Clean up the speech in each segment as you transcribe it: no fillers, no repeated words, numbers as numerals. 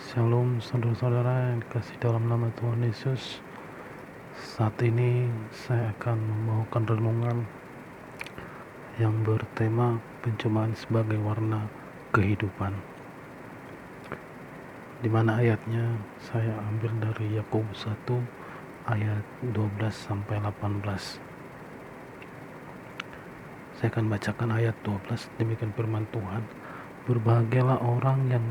Shalom saudara-saudara yang dikasih dalam nama Tuhan Yesus. Saat ini saya akan membawakan renungan yang bertema pencobaan sebagai warna kehidupan, di mana ayatnya saya ambil dari Yakobus 1 ayat 12 sampai 18. Saya akan bacakan ayat 12. Demikian firman Tuhan. Berbahagialah orang yang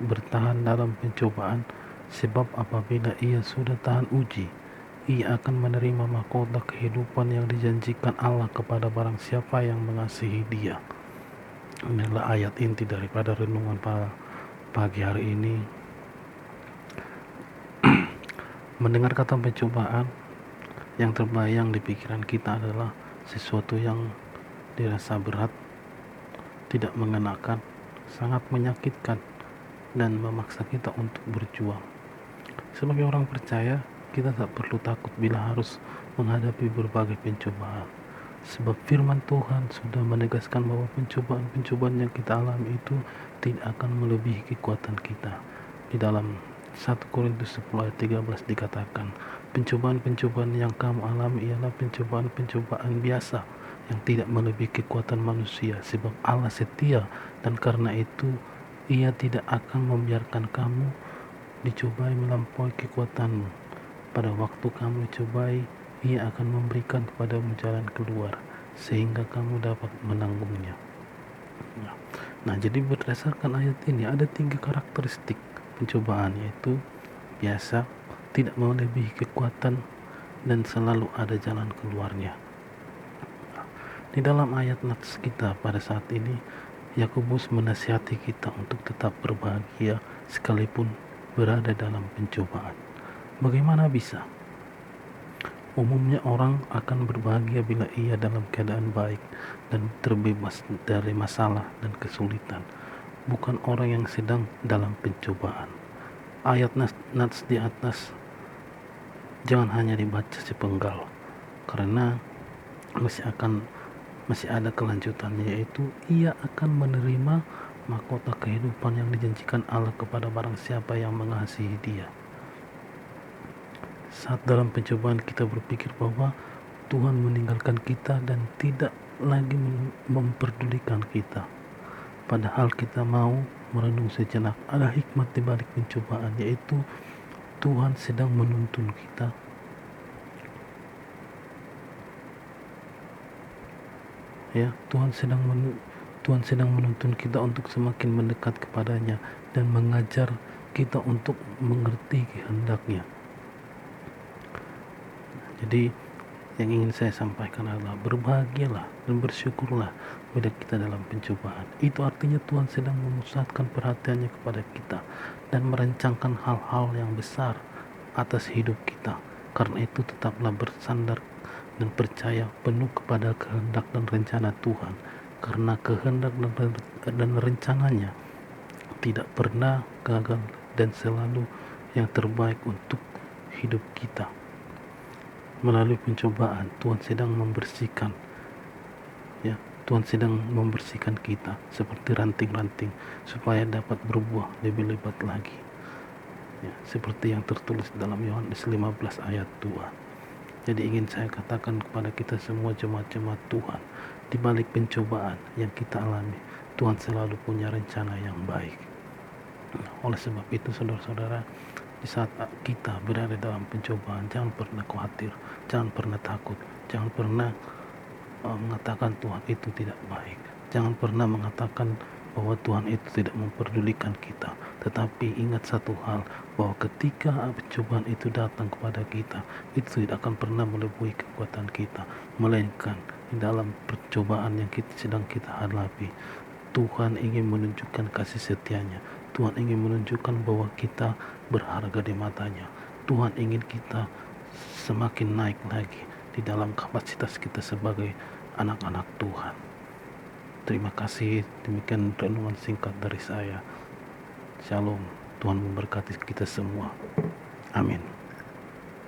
bertahan dalam pencobaan, sebab apabila ia sudah tahan uji, ia akan menerima mahkota kehidupan yang dijanjikan Allah kepada barang siapa yang mengasihi Dia. Inilah ayat inti daripada renungan pada pagi hari ini. Mendengar kata pencobaan, yang terbayang di pikiran kita adalah sesuatu yang dirasa berat, tidak mengenakan, sangat menyakitkan, dan memaksa kita untuk berjuang. Sebagai orang percaya, kita tak perlu takut bila harus menghadapi berbagai pencobaan, sebab firman Tuhan sudah menegaskan bahwa pencobaan-pencobaan yang kita alami itu tidak akan melebihi kekuatan kita. Di dalam 1 Korintus 10 ayat 13 dikatakan, pencobaan-pencobaan yang kamu alami ialah pencobaan-pencobaan biasa yang tidak melebihi kekuatan manusia, sebab Allah setia, dan karena itu Ia tidak akan membiarkan kamu dicobai melampaui kekuatanmu. Pada waktu kamu dicobai, Ia akan memberikan kepadamu jalan keluar sehingga kamu dapat menanggungnya. Nah, jadi berdasarkan ayat ini ada 3 karakteristik pencobaan, yaitu biasa, tidak melebihi kekuatan, dan selalu ada jalan keluarnya. Di dalam ayat nats kita pada saat ini, Yakobus menasihati kita untuk tetap berbahagia sekalipun berada dalam pencobaan. Bagaimana bisa? Umumnya orang akan berbahagia bila ia dalam keadaan baik dan terbebas dari masalah dan kesulitan, bukan orang yang sedang dalam pencobaan. Ayat nats di atas jangan hanya dibaca sepenggal, karena masih ada kelanjutannya, yaitu ia akan menerima mahkota kehidupan yang dijanjikan Allah kepada barang siapa yang mengasihi Dia. Saat dalam pencobaan kita berpikir bahwa Tuhan meninggalkan kita dan tidak lagi memperdulikan kita, padahal kita mau merenung sejenak, ada hikmat di balik pencobaan, yaitu Tuhan sedang menuntun kita Tuhan sedang menuntun kita untuk semakin mendekat kepadanya dan mengajar kita untuk mengerti kehendak-Nya. Jadi yang ingin saya sampaikan adalah berbahagialah dan bersyukurlah bila kita dalam pencobaan. Itu artinya Tuhan sedang memusatkan perhatiannya kepada kita dan merancangkan hal-hal yang besar atas hidup kita. Karena itu tetaplah bersandar dan percaya penuh kepada kehendak dan rencana Tuhan, karena kehendak dan rencananya tidak pernah gagal dan selalu yang terbaik untuk hidup kita. Melalui pencobaan Tuhan sedang membersihkan kita seperti ranting-ranting supaya dapat berbuah lebih lebat lagi, seperti yang tertulis dalam Yohanes 15 ayat 2. Jadi ingin saya katakan kepada kita semua jemaat-jemaat Tuhan, di balik pencobaan yang kita alami, Tuhan selalu punya rencana yang baik. Oleh sebab itu saudara-saudara, di saat kita berada dalam pencobaan, jangan pernah khawatir, jangan pernah takut, jangan pernah mengatakan Tuhan itu tidak baik, jangan pernah mengatakan bahwa Tuhan itu tidak memperdulikan kita. Tetapi ingat satu hal, bahwa ketika pencobaan itu datang kepada kita, itu tidak akan pernah melebihi kekuatan kita, melainkan di dalam percobaan yang sedang kita hadapi, Tuhan ingin menunjukkan kasih setia-Nya. Tuhan ingin menunjukkan bahwa kita berharga di mata-Nya. Tuhan ingin kita semakin naik lagi di dalam kapasitas kita sebagai anak-anak Tuhan. Terima kasih. Demikian renungan singkat dari saya. Shalom. Tuhan memberkati kita semua. Amin.